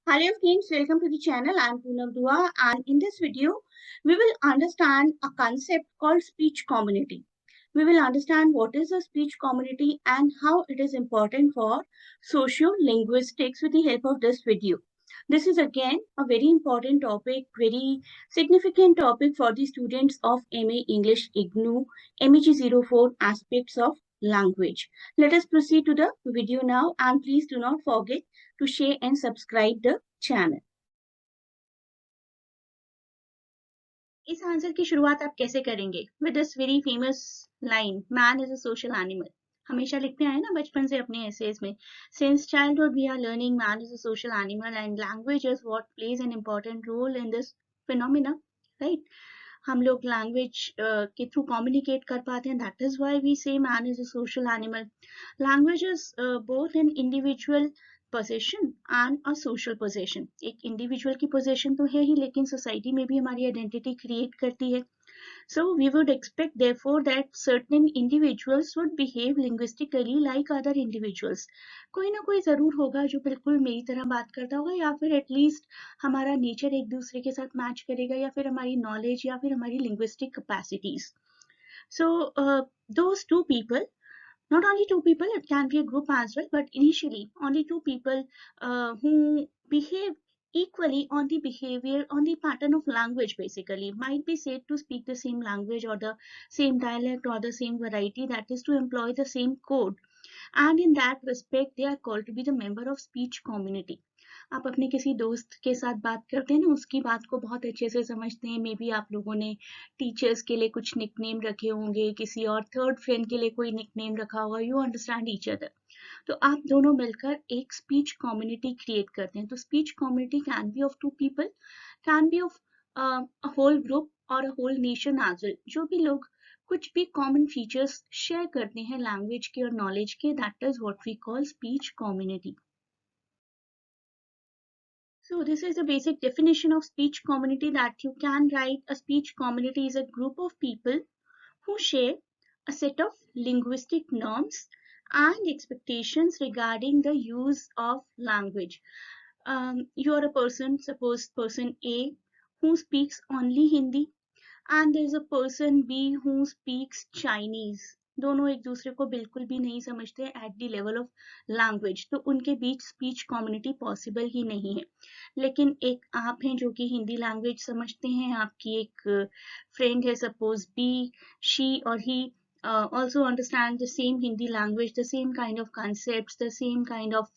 Hello friends, welcome to the channel. I am Poonam Dua, and in this video, we will understand a concept called speech community. We will understand what is a speech community and how it is important for socio-linguistics with the help of this video. This is again a very important topic, very significant topic for the students of MA English IGNOU MEG04 aspects of language. Let us proceed to the video now, and please do not forget to share and subscribe the channel. इस answer की शुरुआत आप कैसे करेंगे? With this very famous line, man is a social animal. हमेशा लिखते आए ना बचपन से अपने एसेज में. Since childhood we are learning man is a social animal and language is what plays an important role in this phenomena, right? हम लोग लैंग्वेज के थ्रू कम्युनिकेट कर पाते हैं. That is why we say man is a social animal. Language is both an individual possession and a social possession. एक individual की possession तो है ही, लेकिन सोसाइटी में भी हमारी आइडेंटिटी क्रिएट करती है. So we would expect therefore that certain individuals would behave linguistically like other individuals. कोई ना कोई जरूर होगा जो बिल्कुल मेरी तरह बात करता होगा, या फिर एटलीस्ट हमारा नेचर एक दूसरे के साथ मैच करेगा, या फिर हमारी नॉलेज या फिर हमारी linguistic capacities. So those two people, not only two people, it can be a group as well, but initially only two people who behave equally on the behavior, on the pattern of language, basically might be said to speak the same language or the same dialect or the same variety, that is to employ the same code, and in that respect they are called to be the member of speech community. आप अपने किसी दोस्त के साथ बात करते हैं ना, उसकी बात को बहुत अच्छे से समझते हैं. मे बी आप लोगों ने टीचर्स के लिए कुछ निकनेम रखे होंगे, किसी और थर्ड फ्रेंड के लिए कोई निकनेम रखा होगा. You understand each other. तो आप दोनों मिलकर एक स्पीच कम्युनिटी क्रिएट करते हैं. तो speech community can be of two people, can be of a whole group or a whole nation as well. जो भी लोग कुछ भी कॉमन फीचर्स शेयर करते हैं लैंग्वेज के और नॉलेज के, that is what we call speech community. So this is a basic definition of speech community that you can write. A speech community is a group of people who share a set of linguistic norms and expectations regarding the use of language. You are a person, suppose person A, who speaks only Hindi, and there is a person B who speaks Chinese. दोनों एक दूसरे को बिल्कुल भी नहीं समझते at the level of language, तो उनके बीच स्पीच कम्युनिटी पॉसिबल ही नहीं है. लेकिन एक आप हैं जो कि हिंदी लैंग्वेज समझते हैं, आपकी एक फ्रेंड है सपोज बी, शी और ही also understand the same Hindi language, the same kind of concepts, the same kind of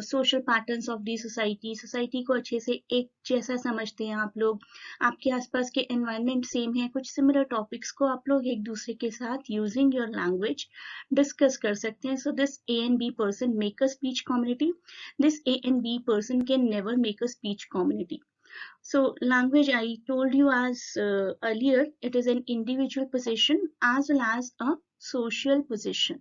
social patterns of the society. Society को अच्छे से एक जैसा समझते हैं आप लोग. आपके आसपास के एनवायरनमेंट सेम है, कुछ सिमिलर टॉपिक्स को आप लोग एक दूसरे के साथ यूजिंग योर लैंग्वेज डिस्कस कर सकते हैं. So this A and B person make a speech community. This A and B person can never make a speech community. So language, I told you as earlier, it is an individual position as well as a social position.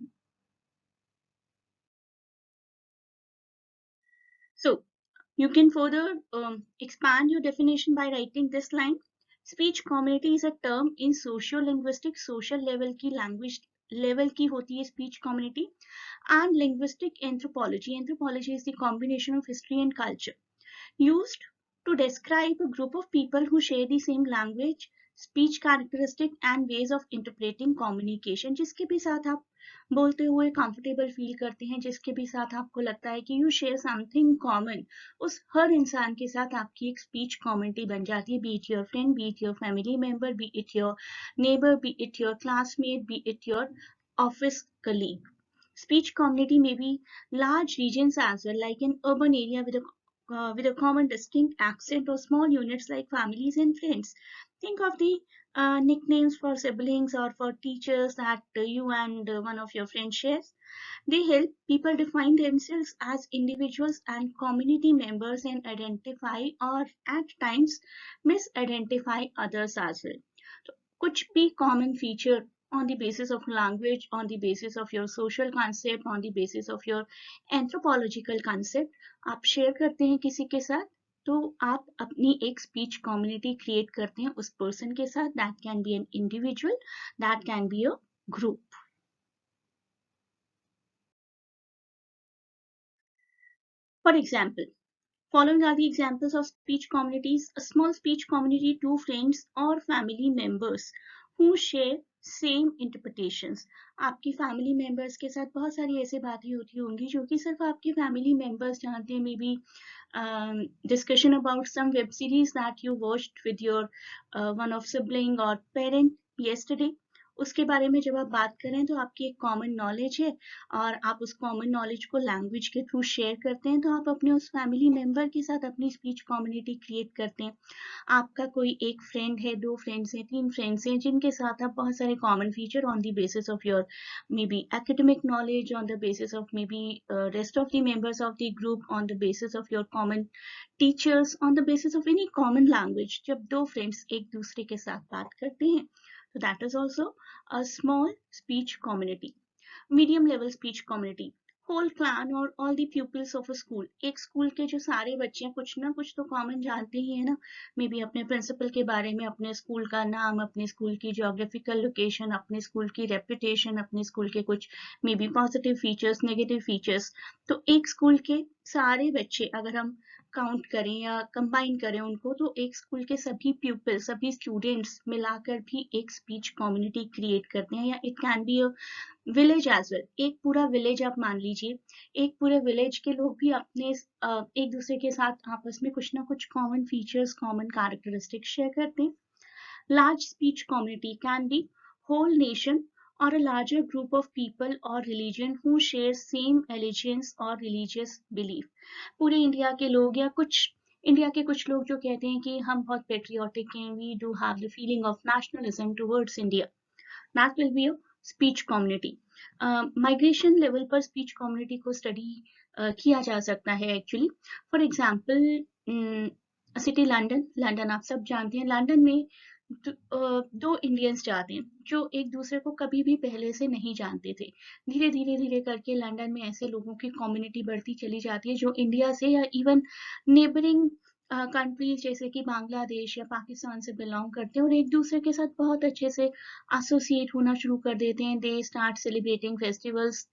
So you can further expand your definition by writing this line. Speech community is a term in socio-linguistic, social level की language level की होती है speech community, and linguistic anthropology. Anthropology is the combination of history and culture used to describe a group of people who share the same language, speech characteristic and ways of interpreting communication. जिसके भी साथ आप बोलते हुए comfortable feel करते हैं, जिसके भी साथ आपको लगता है कि यू शेयर समथिंग कॉमन, उस हर इंसान के साथ आपकी एक स्पीच कम्युनिटी बन जाती है. B it your friend, B it your family member, B it your neighbour, B it your classmate, B it your office colleague. Speech community may be large regions as well, like an urban area with a common distinct accent, or small units like families and friends. Think of the nicknames for siblings or for teachers that you and one of your friends shares. They help people define themselves as individuals and community members and identify or at times misidentify others as well. So, कुछ भी common feature on the basis of language, on the basis of your social concept, on the basis of your anthropological concept, आप share करते हैं किसी के साथ, तो आप अपनी एक स्पीच कम्युनिटी क्रिएट करते हैं उस पर्सन के साथ. That can be an individual, that can be a group. For example, Following are the examples of speech communities. A small speech community, two friends or family members who share same interpretations. आपकी family members के साथ बहुत सारी ऐसी बातें होती होंगी जो कि सिर्फ आपके फैमिली मेंबर्स जानते हैं. May be discussion about some web series that you watched with your one of sibling or parent yesterday. उसके बारे में जब आप बात करें तो आपकी एक कॉमन नॉलेज है और आप उस कॉमन नॉलेज को लैंग्वेज के थ्रू शेयर करते हैं, तो आप अपने उस फैमिली मेंबर के साथ अपनी स्पीच कम्युनिटी क्रिएट करते हैं. आपका कोई एक फ्रेंड है, दो फ्रेंड्स हैं, तीन फ्रेंड्स हैं जिनके साथ आप बहुत सारे common feature on the basis of your may be academic knowledge, on the basis of maybe rest of the members of the group, on the basis of your common teachers, on the basis of any common language. जब दो friends एक दूसरे के साथ बात करते हैं तो that is also a small speech community. Medium level speech community, whole clan or all the pupils of a school. एक स्कूल के जो सारे बच्चे हैं कुछ ना कुछ तो कॉमन जानते ही है ना. मे बी अपने प्रिंसिपल के बारे में, अपने स्कूल का नाम, अपने स्कूल की जोग्राफिकल लोकेशन, अपने स्कूल की रेपुटेशन, अपने स्कूल के कुछ may be positive features, negative features. तो एक स्कूल के सारे बच्चे अगर हम काउंट करें या कंबाइन करें उनको, तो एक स्कूल के सभी प्यूपिल, सभी स्टूडेंट्स मिलाकर भी एक स्पीच कम्युनिटी क्रिएट करते हैं. या it can be a village as well. एक पूरा विलेज आप मान लीजिए, एक पूरे विलेज के लोग भी अपने एक दूसरे के साथ आपस में कुछ ना कुछ common features, common characteristics share करते हैं. Large speech community can be whole nation or a larger group of people or religion who share same allegiance or religious belief. पूरे इंडिया के लोग या कुछ इंडिया के कुछ लोग जो कहते हैं कि हम बहुत पेट्रियाटिक हैं, we do have the feeling of nationalism towards India. That will be a speech community. Migration level पर स्पीच कम्युनिटी को स्टडी किया जा सकता है actually. For example city London. London आप सब जानते हैं. लंदन में दो इंडियंस जाते हैं जो एक दूसरे को कभी भी पहले से नहीं जानते थे. धीरे धीरे धीरे करके लंदन में ऐसे लोगों की कम्युनिटी बढ़ती चली जाती है जो इंडिया से या इवन नेबरिंग कंट्रीज जैसे कि बांग्लादेश या पाकिस्तान से बिलोंग करते हैं और एक दूसरे के साथ बहुत अच्छे से एसोसिएट होना शुरू कर देते हैं. They start celebrating festivals.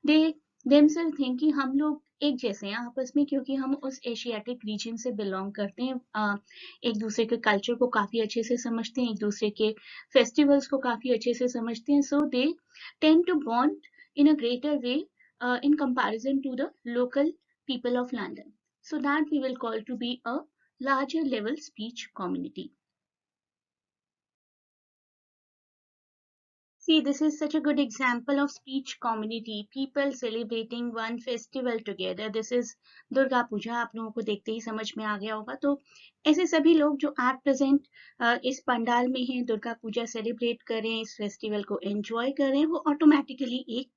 They themselves think कि हम लोग एक जैसे हैं आपस में, क्योंकि हम उस एशियाटिक रीजन से बिलोंग करते हैं. एक दूसरे के कल्चर को काफी अच्छे से समझते हैं, एक दूसरे के फेस्टिवल्स को काफी अच्छे से समझते हैं. So they tend to bond in a greater way in comparison to the local people of London. So that we will call to be a larger level speech community. See, this is such a good example of speech community. People celebrating one festival together. This is Durga Puja. आप लोगों को देखते ही समझ में आ गया होगा. तो ऐसे सभी लोग जो एट प्रेजेंट इस पंडाल में हैं, दुर्गा पूजा सेलिब्रेट करें, इस फेस्टिवल को एंजॉय करें, वो ऑटोमेटिकली एक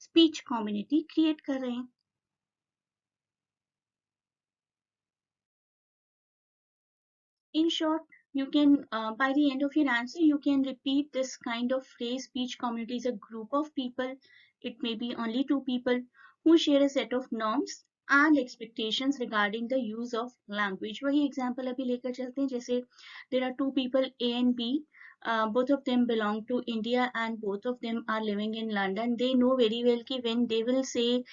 स्पीच कम्युनिटी क्रिएट कर रहे हैं. In short, you can, by the end of your answer, you can repeat this kind of phrase. Speech community is a group of people. It may be only two people who share a set of norms and expectations regarding the use of language. वही example अभी लेकर चलते हैं. जैसे there are two people A and B. Both of them belong to India and both of them are living in London. They know very well कि when they will say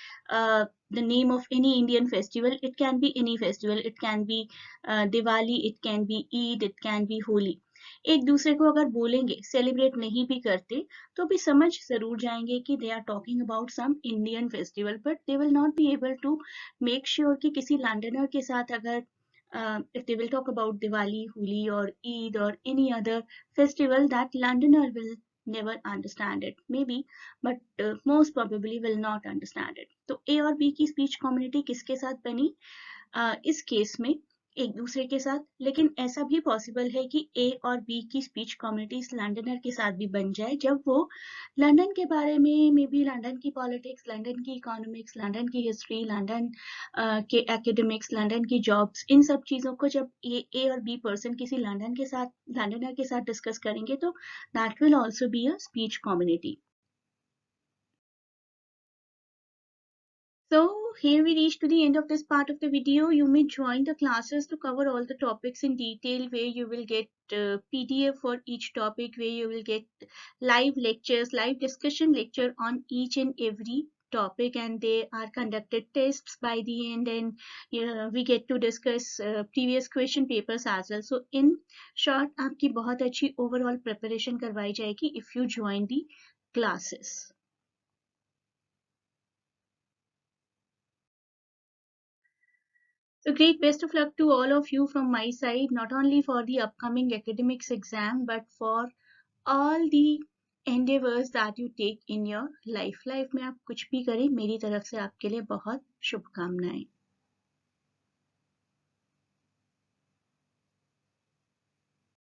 the name of any Indian festival, it can be any festival. It can be Diwali, it can be Eid, it can be Holi. एक दूसरे को अगर बोलेंगे, celebrate नहीं भी करते तो भी समझ जरूर जाएंगे कि they are talking about some Indian festival, but they will not be able to make sure कि किसी लंडनर के साथ अगर if they will talk about Diwali, Holi or Eid or any other festival, that Londoner will never understand it, maybe, but most probably will not understand it. तो A और B की speech community किसके साथ बनी? इस case में एक दूसरे के साथ. लेकिन ऐसा भी पॉसिबल है कि ए और बी की स्पीच कम्युनिटीज लंडनर के साथ भी बन जाए जब वो लंदन के बारे में, मे बी लंदन की पॉलिटिक्स, लंदन की इकोनॉमिक्स, लंदन की हिस्ट्री, लंदन के एकेडमिक्स, लंदन की जॉब्स, इन सब चीज़ों को जब ए और बी पर्सन किसी लंदनर के साथ डिस्कस करेंगे तो that will also be a speech community. So here we reach to the end of this part of the video. You may join the classes to cover all the topics in detail, where you will get PDF for each topic, where you will get live lectures, live discussion lecture on each and every topic, and they are conducted tests by the end, and we get to discuss previous question papers as well. So in short, आपकी बहुत अच्छी overall preparation करवाई जाएगी if you join the classes. So great best of luck to all of you from my side, not only for the upcoming academics exam, but for all the endeavors that you take in your life. Life में आप कुछ भी करें, मेरी तरफ से आपके लिए बहुत शुभकामनाएं.